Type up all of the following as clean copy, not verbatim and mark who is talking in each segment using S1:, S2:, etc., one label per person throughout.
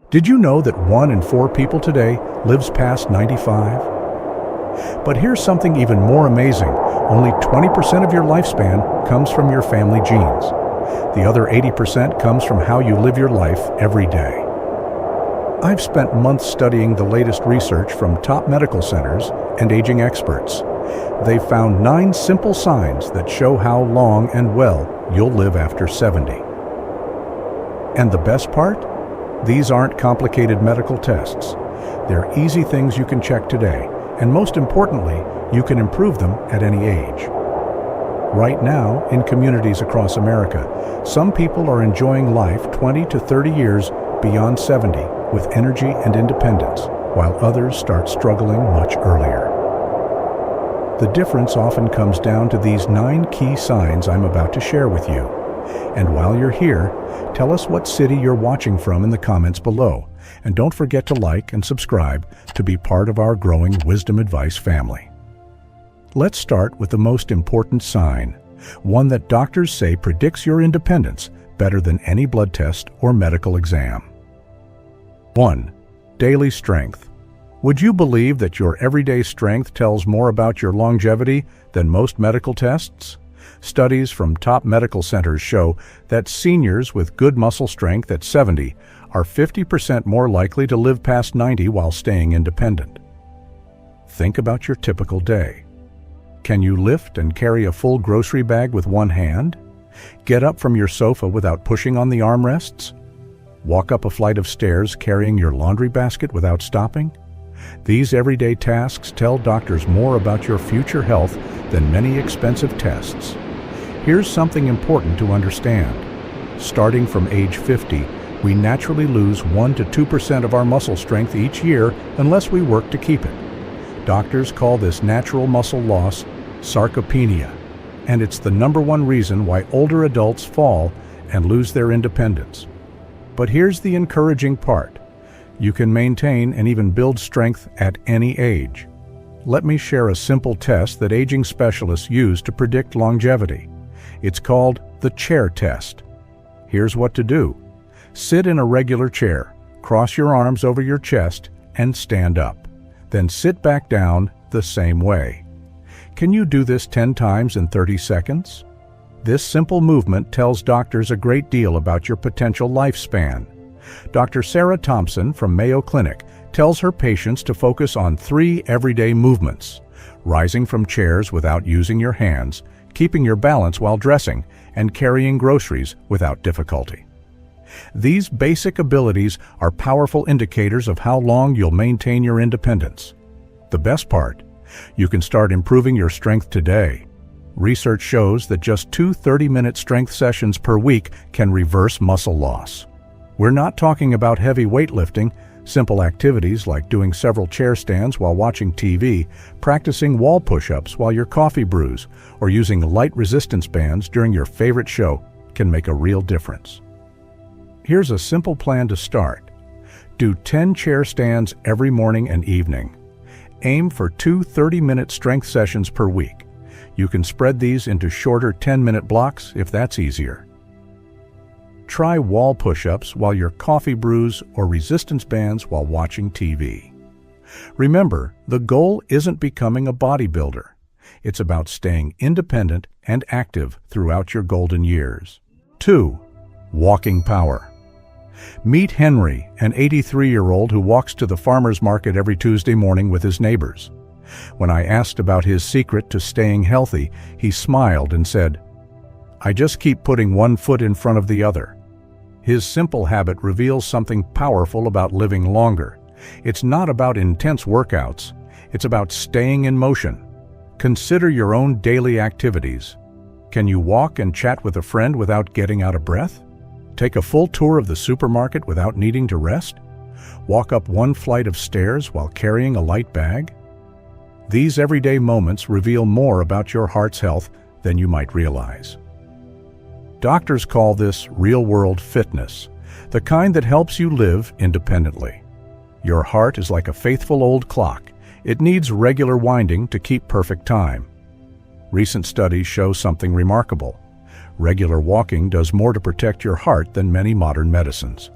S1: Did you know that 1 in 4 people today lives past 95? But here's something even more amazing. Only 20% of your lifespan comes from your family genes. The other 80% comes from how you live your life every day. I've spent months studying the latest research from top medical centers and aging experts. They've found 9 simple signs that show how long and well you'll live after 70. And the best part? These aren't complicated medical tests. They're easy things you can check today, and most importantly, you can improve them at any age. Right now, in communities across America, some people are enjoying life 20 to 30 years beyond 70 with energy and independence, while others start struggling much earlier. The difference often comes down to these 9 key signs I'm about to share with you. And while you're here, tell us what city you're watching from in the comments below. And don't forget to like and subscribe to be part of our growing Wisdom Advice family. Let's start with the most important sign, one that doctors say predicts your independence better than any blood test or medical exam. 1. Daily strength. Would you believe that your everyday strength tells more about your longevity than most medical tests? Studies from top medical centers show that seniors with good muscle strength at 70 are 50% more likely to live past 90 while staying independent. Think about your typical day. Can you lift and carry a full grocery bag with one hand? Get up from your sofa without pushing on the armrests? Walk up a flight of stairs carrying your laundry basket without stopping? These everyday tasks tell doctors more about your future health than many expensive tests. Here's something important to understand. Starting from age 50, we naturally lose 1 to 2% of our muscle strength each year unless we work to keep it. Doctors call this natural muscle loss sarcopenia, and it's the #1 reason why older adults fall and lose their independence. But here's the encouraging part. You can maintain and even build strength at any age. Let me share a simple test that aging specialists use to predict longevity. It's called the chair test. Here's what to do. Sit in a regular chair, cross your arms over your chest, and stand up. Then sit back down the same way. Can you do this 10 times in 30 seconds? This simple movement tells doctors a great deal about your potential lifespan. Dr. Sarah Thompson from Mayo Clinic tells her patients to focus on 3 everyday movements: rising from chairs without using your hands, keeping your balance while dressing, and carrying groceries without difficulty. These basic abilities are powerful indicators of how long you'll maintain your independence. The best part, you can start improving your strength today. Research shows that just 2 30-minute strength sessions per week can reverse muscle loss. We're not talking about heavy weightlifting. Simple activities like doing several chair stands while watching TV, practicing wall push-ups while your coffee brews, or using light resistance bands during your favorite show can make a real difference. Here's a simple plan to start. Do 10 chair stands every morning and evening. Aim for 2 30-minute strength sessions per week. You can spread these into shorter 10-minute blocks if that's easier. Try wall push-ups while your coffee brews or resistance bands while watching TV. Remember, the goal isn't becoming a bodybuilder. It's about staying independent and active throughout your golden years. 2. Walking power. Meet Henry, an 83-year-old who walks to the farmer's market every Tuesday morning with his neighbors. When I asked about his secret to staying healthy, he smiled and said, "I just keep putting one foot in front of the other." His simple habit reveals something powerful about living longer. It's not about intense workouts. It's about staying in motion. Consider your own daily activities. Can you walk and chat with a friend without getting out of breath? Take a full tour of the supermarket without needing to rest? Walk up 1 flight of stairs while carrying a light bag? These everyday moments reveal more about your heart's health than you might realize. Doctors call this real-world fitness, the kind that helps you live independently. Your heart is like a faithful old clock. It needs regular winding to keep perfect time. Recent studies show something remarkable. Regular walking does more to protect your heart than many modern medicines.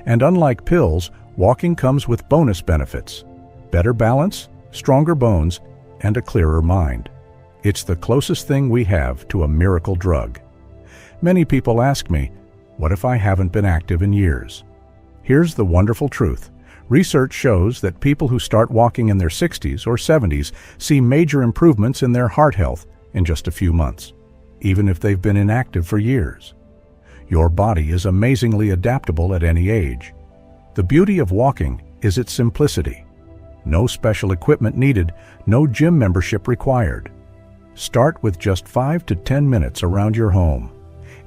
S1: And unlike pills, walking comes with bonus benefits: better balance, stronger bones, and a clearer mind. It's the closest thing we have to a miracle drug. Many people ask me, what if I haven't been active in years? Here's the wonderful truth. Research shows that people who start walking in their 60s or 70s see major improvements in their heart health in just a few months, even if they've been inactive for years. Your body is amazingly adaptable at any age. The beauty of walking is its simplicity. No special equipment needed, no gym membership required. Start with just 5 to 10 minutes around your home.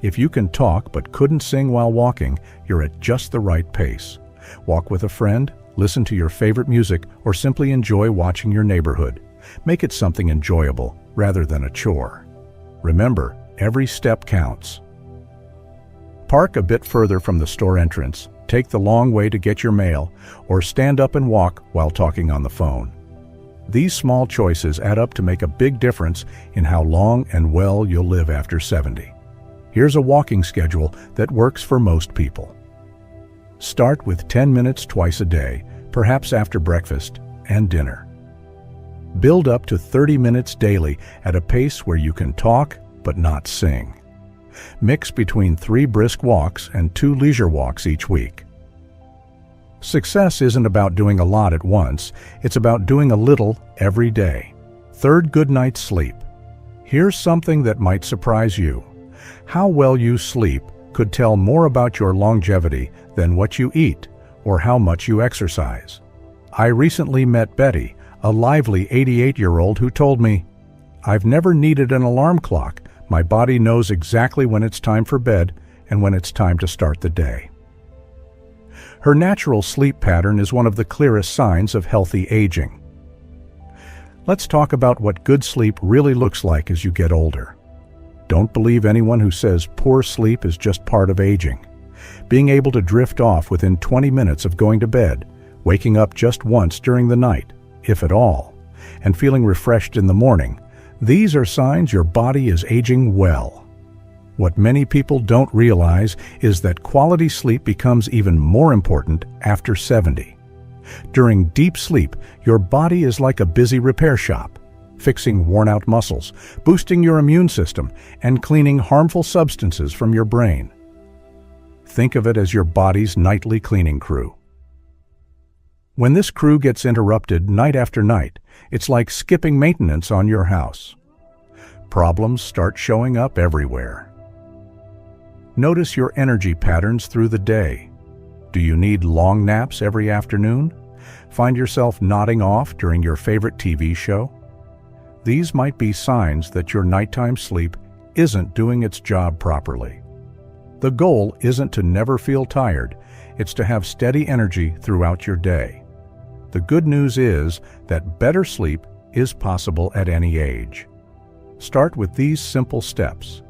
S1: If you can talk but couldn't sing while walking, you're at just the right pace. Walk with a friend, listen to your favorite music, or simply enjoy watching your neighborhood. Make it something enjoyable rather than a chore. Remember, every step counts. Park a bit further from the store entrance, take the long way to get your mail, or stand up and walk while talking on the phone. These small choices add up to make a big difference in how long and well you'll live after 70. Here's a walking schedule that works for most people. Start with 10 minutes twice a day, perhaps after breakfast and dinner. Build up to 30 minutes daily at a pace where you can talk but not sing. Mix between 3 brisk walks and 2 leisure walks each week. Success isn't about doing a lot at once, it's about doing a little every day. Third, good night's sleep. Here's something that might surprise you. How well you sleep could tell more about your longevity than what you eat or how much you exercise. I recently met Betty, a lively 88-year-old who told me, "I've never needed an alarm clock. My body knows exactly when it's time for bed and when it's time to start the day." Her natural sleep pattern is one of the clearest signs of healthy aging. Let's talk about what good sleep really looks like as you get older. Don't believe anyone who says poor sleep is just part of aging. Being able to drift off within 20 minutes of going to bed, waking up just once during the night, if at all, and feeling refreshed in the morning, these are signs your body is aging well. What many people don't realize is that quality sleep becomes even more important after 70. During deep sleep, your body is like a busy repair shop, fixing worn-out muscles, boosting your immune system, and cleaning harmful substances from your brain. Think of it as your body's nightly cleaning crew. When this crew gets interrupted night after night, it's like skipping maintenance on your house. Problems start showing up everywhere. Notice your energy patterns through the day. Do you need long naps every afternoon? Find yourself nodding off during your favorite TV show? These might be signs that your nighttime sleep isn't doing its job properly. The goal isn't to never feel tired, it's to have steady energy throughout your day. The good news is that better sleep is possible at any age. Start with these simple steps.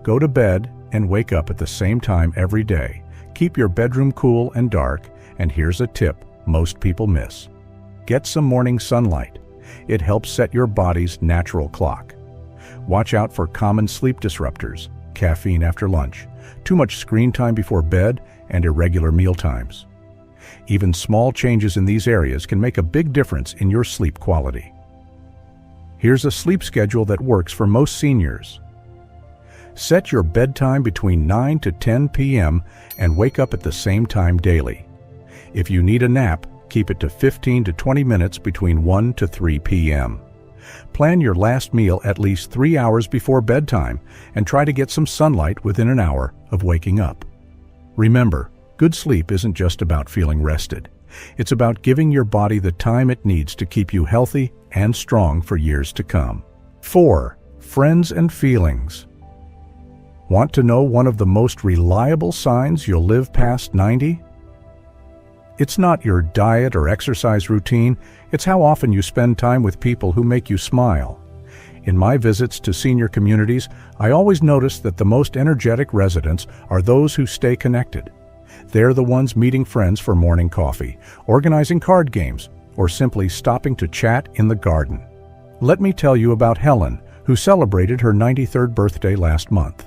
S1: Go to bed and wake up at the same time every day. Keep your bedroom cool and dark, and here's a tip most people miss. Get some morning sunlight. It helps set your body's natural clock. Watch out for common sleep disruptors, caffeine after lunch, too much screen time before bed, and irregular meal times. Even small changes in these areas can make a big difference in your sleep quality. Here's a sleep schedule that works for most seniors. Set your bedtime between 9 to 10 p.m. and wake up at the same time daily. If you need a nap, keep it to 15 to 20 minutes between 1 to 3 p.m. Plan your last meal at least 3 hours before bedtime and try to get some sunlight within an hour of waking up. Remember, good sleep isn't just about feeling rested. It's about giving your body the time it needs to keep you healthy and strong for years to come. 4. Friends and feelings. Want to know one of the most reliable signs you'll live past 90? It's not your diet or exercise routine, it's how often you spend time with people who make you smile. In my visits to senior communities, I always notice that the most energetic residents are those who stay connected. They're the ones meeting friends for morning coffee, organizing card games, or simply stopping to chat in the garden. Let me tell you about Helen, who celebrated her 93rd birthday last month.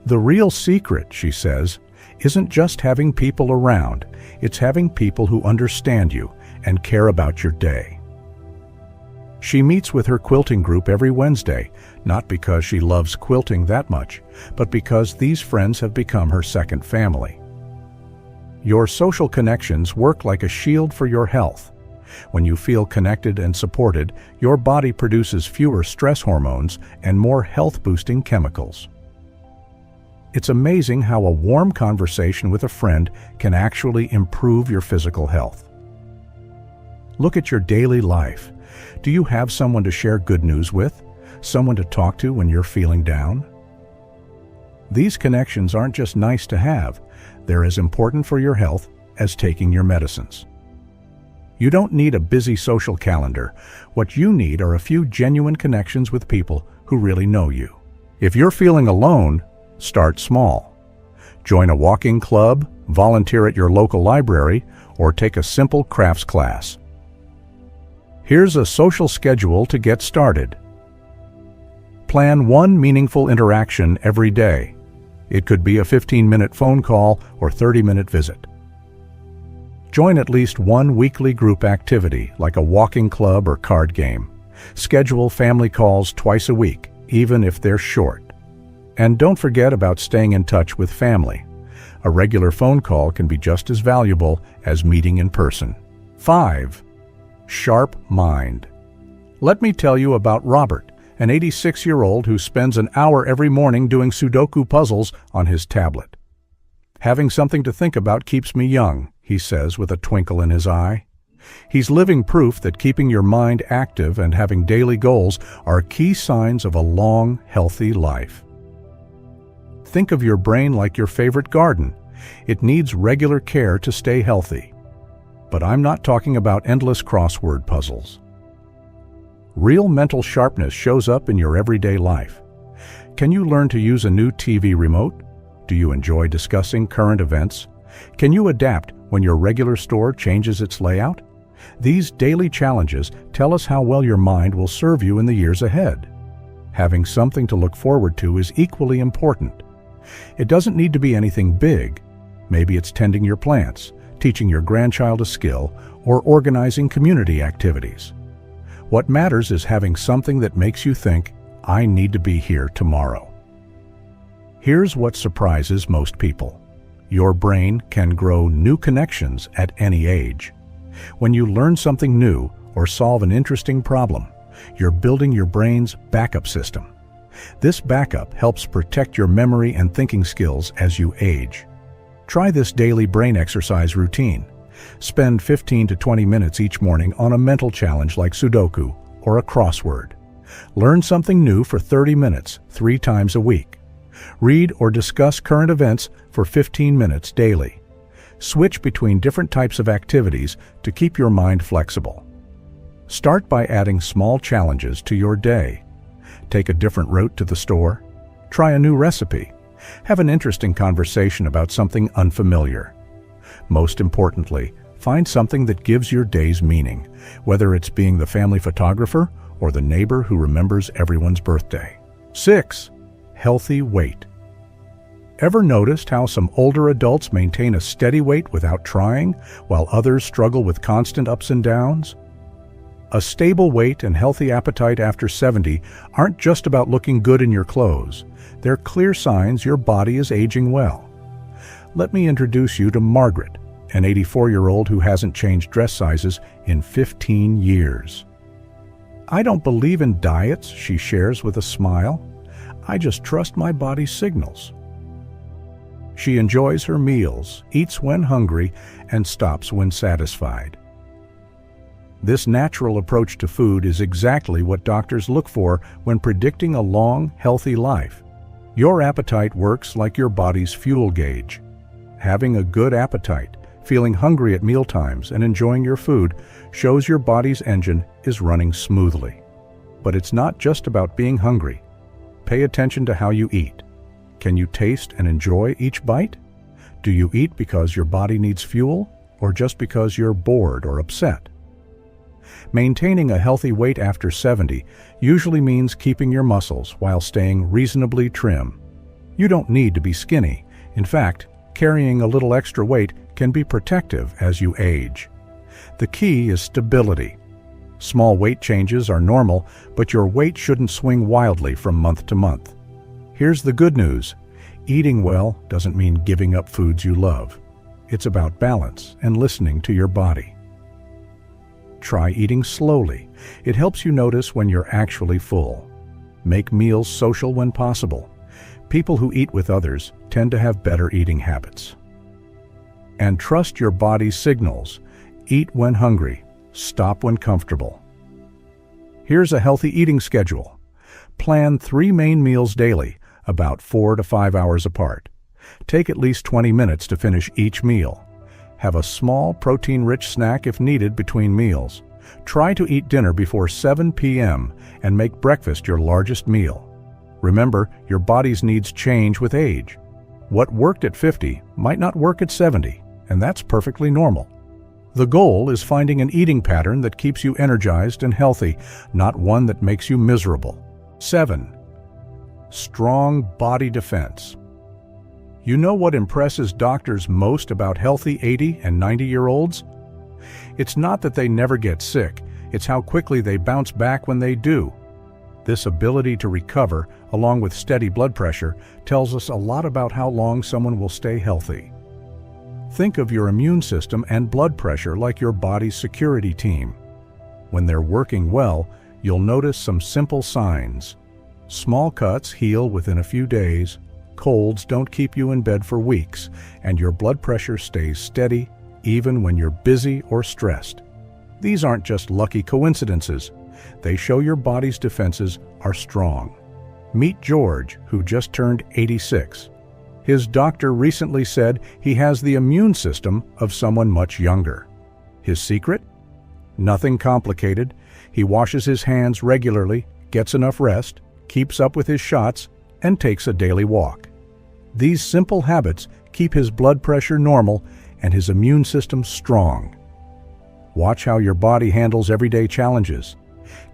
S1: "The real secret," she says, isn't just having people around, it's having people who understand you and care about your day. She meets with her quilting group every Wednesday, not because she loves quilting that much, but because these friends have become her second family. Your social connections work like a shield for your health. When you feel connected and supported, your body produces fewer stress hormones and more health-boosting chemicals. It's amazing how a warm conversation with a friend can actually improve your physical health. Look at your daily life. Do you have someone to share good news with? Someone to talk to when you're feeling down? These connections aren't just nice to have, they're as important for your health as taking your medicines. You don't need a busy social calendar. What you need are a few genuine connections with people who really know you. If you're feeling alone, start small. Join a walking club, volunteer at your local library, or take a simple crafts class. Here's a social schedule to get started. Plan one meaningful interaction every day. It could be a 15-minute phone call or 30-minute visit. Join at least one weekly group activity, like a walking club or card game. Schedule family calls twice a week, even if they're short. And don't forget about staying in touch with family. A regular phone call can be just as valuable as meeting in person. 5. Sharp mind. Let me tell you about Robert, an 86-year-old who spends an hour every morning doing Sudoku puzzles on his tablet. Having something to think about keeps me young, he says with a twinkle in his eye. He's living proof that keeping your mind active and having daily goals are key signs of a long, healthy life. Think of your brain like your favorite garden. It needs regular care to stay healthy. But I'm not talking about endless crossword puzzles. Real mental sharpness shows up in your everyday life. Can you learn to use a new TV remote? Do you enjoy discussing current events? Can you adapt when your regular store changes its layout? These daily challenges tell us how well your mind will serve you in the years ahead. Having something to look forward to is equally important. It doesn't need to be anything big. Maybe it's tending your plants, teaching your grandchild a skill, or organizing community activities. What matters is having something that makes you think, I need to be here tomorrow. Here's what surprises most people. Your brain can grow new connections at any age. When you learn something new or solve an interesting problem, you're building your brain's backup system. This backup helps protect your memory and thinking skills as you age. Try this daily brain exercise routine. Spend 15 to 20 minutes each morning on a mental challenge like Sudoku or a crossword. Learn something new for 30 minutes, 3 times a week. Read or discuss current events for 15 minutes daily. Switch between different types of activities to keep your mind flexible. Start by adding small challenges to your day. Take a different route to the store. Try a new recipe. Have an interesting conversation about something unfamiliar. Most importantly, find something that gives your days meaning, whether it's being the family photographer or the neighbor who remembers everyone's birthday. 6. Healthy weight. Ever noticed how some older adults maintain a steady weight without trying, while others struggle with constant ups and downs? A stable weight and healthy appetite after 70 aren't just about looking good in your clothes. They're clear signs your body is aging well. Let me introduce you to Margaret, an 84-year-old who hasn't changed dress sizes in 15 years. I don't believe in diets, she shares with a smile. I just trust my body's signals. She enjoys her meals, eats when hungry, and stops when satisfied. This natural approach to food is exactly what doctors look for when predicting a long, healthy life. Your appetite works like your body's fuel gauge. Having a good appetite, feeling hungry at mealtimes, and enjoying your food shows your body's engine is running smoothly. But it's not just about being hungry. Pay attention to how you eat. Can you taste and enjoy each bite? Do you eat because your body needs fuel, or just because you're bored or upset? Maintaining a healthy weight after 70 usually means keeping your muscles while staying reasonably trim. You don't need to be skinny. In fact, Carrying a little extra weight can be protective as you age. The key is stability. Small weight changes are normal, but your weight shouldn't swing wildly from month to month. Here's the good news. Eating well doesn't mean giving up foods you love. It's about balance and listening to your body. Try eating slowly. It helps you notice when you're actually full. Make meals social when possible. People who eat with others tend to have better eating habits. And trust your body's signals. Eat when hungry. Stop when comfortable. Here's a healthy eating schedule. Plan 3 main meals daily, about 4 to 5 hours apart. Take at least 20 minutes to finish each meal. Have a small, protein-rich snack if needed between meals. Try to eat dinner before 7 p.m. and make breakfast your largest meal. Remember, your body's needs change with age. What worked at 50 might not work at 70, and that's perfectly normal. The goal is finding an eating pattern that keeps you energized and healthy, not one that makes you miserable. 7. Strong body defense. You know what impresses doctors most about healthy 80 and 90-year-olds? It's not that they never get sick, it's how quickly they bounce back when they do. This ability to recover, along with steady blood pressure, tells us a lot about how long someone will stay healthy. Think of your immune system and blood pressure like your body's security team. When they're working well, you'll notice some simple signs. Small cuts heal within a few days, colds don't keep you in bed for weeks, and your blood pressure stays steady even when you're busy or stressed. These aren't just lucky coincidences. They show your body's defenses are strong. Meet George, who just turned 86. His doctor recently said he has the immune system of someone much younger. His secret? Nothing complicated. He washes his hands regularly, gets enough rest, keeps up with his shots, and takes a daily walk. These simple habits keep his blood pressure normal and his immune system strong. Watch how your body handles everyday challenges.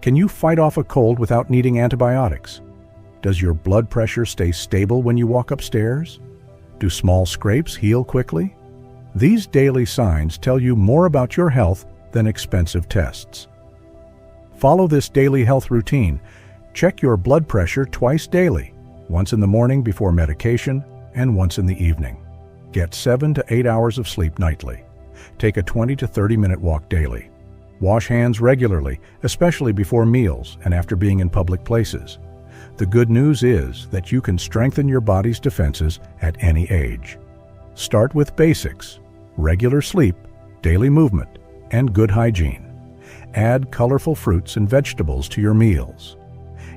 S1: Can you fight off a cold without needing antibiotics? Does your blood pressure stay stable when you walk upstairs? Do small scrapes heal quickly? These daily signs tell you more about your health than expensive tests. Follow this daily health routine. Check your blood pressure twice daily, once in the morning before medication and once in the evening. Get 7 to 8 hours of sleep nightly. Take a 20 to 30-minute walk daily. Wash hands regularly, especially before meals and after being in public places. The good news is that you can strengthen your body's defenses at any age. Start with basics: regular sleep, daily movement, and good hygiene. Add colorful fruits and vegetables to your meals.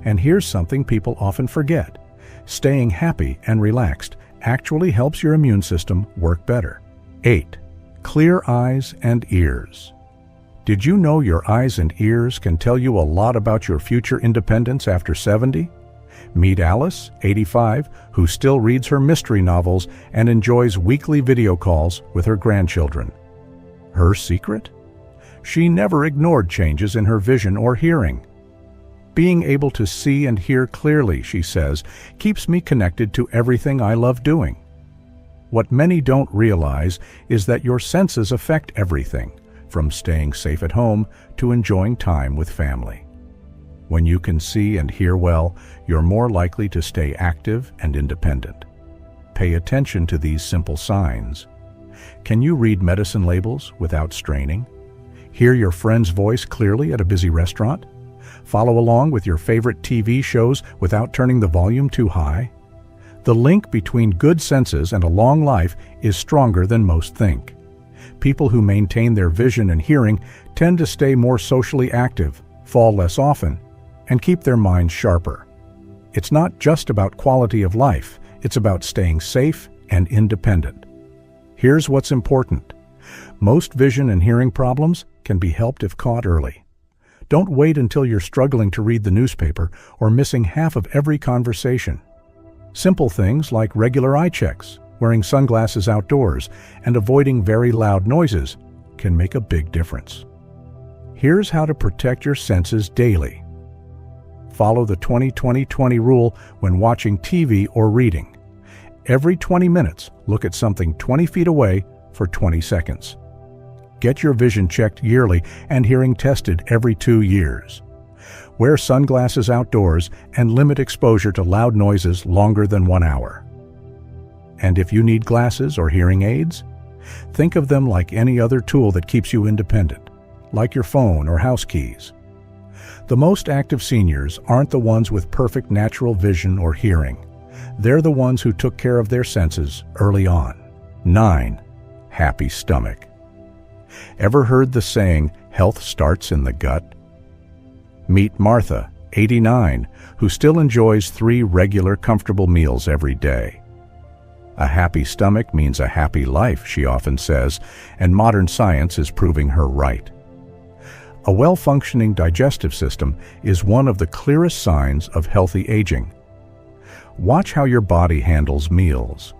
S1: And here's something people often forget. Staying happy and relaxed actually helps your immune system work better. 8. Clear eyes and ears. Did you know your eyes and ears can tell you a lot about your future independence after 70? Meet Alice, 85, who still reads her mystery novels and enjoys weekly video calls with her grandchildren. Her secret? She never ignored changes in her vision or hearing. Being able to see and hear clearly, she says, keeps me connected to everything I love doing. What many don't realize is that your senses affect everything, from staying safe at home to enjoying time with family. When you can see and hear well, you're more likely to stay active and independent. Pay attention to these simple signs. Can you read medicine labels without straining? Hear your friend's voice clearly at a busy restaurant? Follow along with your favorite TV shows without turning the volume too high? The link between good senses and a long life is stronger than most think. People who maintain their vision and hearing tend to stay more socially active, fall less often, and keep their minds sharper. It's not just about quality of life, it's about staying safe and independent. Here's what's important. Most vision and hearing problems can be helped if caught early. Don't wait until you're struggling to read the newspaper or missing half of every conversation. Simple things like regular eye checks, wearing sunglasses outdoors, and avoiding very loud noises can make a big difference. Here's how to protect your senses daily. Follow the 20-20-20 rule when watching TV or reading. Every 20 minutes, look at something 20 feet away for 20 seconds. Get your vision checked yearly and hearing tested every 2 years. Wear sunglasses outdoors and limit exposure to loud noises longer than 1 hour. And if you need glasses or hearing aids, think of them like any other tool that keeps you independent, like your phone or house keys. The most active seniors aren't the ones with perfect natural vision or hearing. They're the ones who took care of their senses early on. 9. Happy stomach. Ever heard the saying, health starts in the gut? Meet Martha, 89, who still enjoys 3 regular, comfortable meals every day. A happy stomach means a happy life, she often says, and modern science is proving her right. A well-functioning digestive system is one of the clearest signs of healthy aging. Watch how your body handles meals.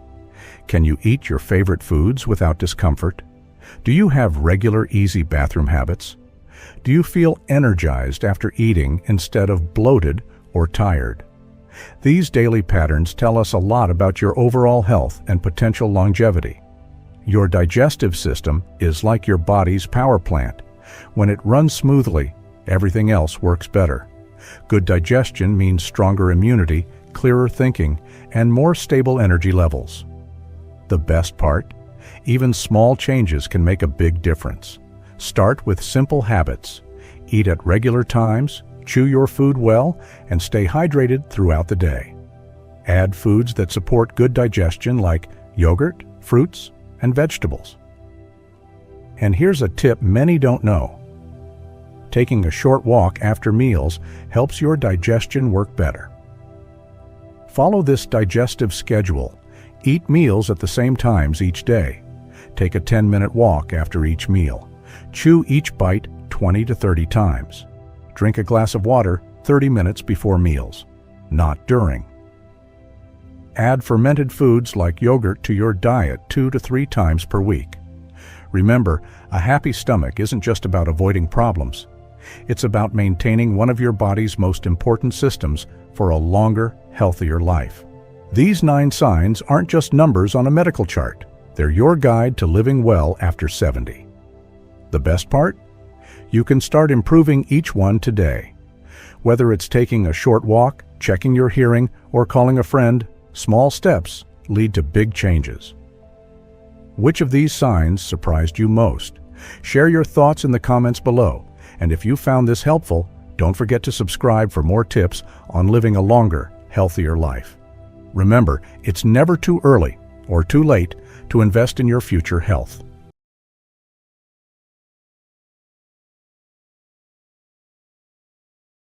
S1: Can you eat your favorite foods without discomfort? Do you have regular, easy bathroom habits? Do you feel energized after eating instead of bloated or tired? These daily patterns tell us a lot about your overall health and potential longevity. Your digestive system is like your body's power plant. When it runs smoothly, everything else works better. Good digestion means stronger immunity, clearer thinking, and more stable energy levels. The best part? Even small changes can make a big difference. Start with simple habits. Eat at regular times, chew your food well, and stay hydrated throughout the day. Add foods that support good digestion like yogurt, fruits, and vegetables. And here's a tip many don't know. Taking a short walk after meals helps your digestion work better. Follow this digestive schedule. Eat meals at the same times each day. Take a 10-minute walk after each meal. Chew each bite 20 to 30 times. Drink a glass of water 30 minutes before meals, not during. Add fermented foods like yogurt to your diet 2 to 3 times per week. Remember, a happy stomach isn't just about avoiding problems. It's about maintaining one of your body's most important systems for a longer, healthier life. These 9 signs aren't just numbers on a medical chart. They're your guide to living well after 70. The best part? You can start improving each one today. Whether it's taking a short walk, checking your hearing, or calling a friend, small steps lead to big changes. Which of these signs surprised you most? Share your thoughts in the comments below. And if you found this helpful, don't forget to subscribe for more tips on living a longer, healthier life. Remember, it's never too early or too late to invest in your future health.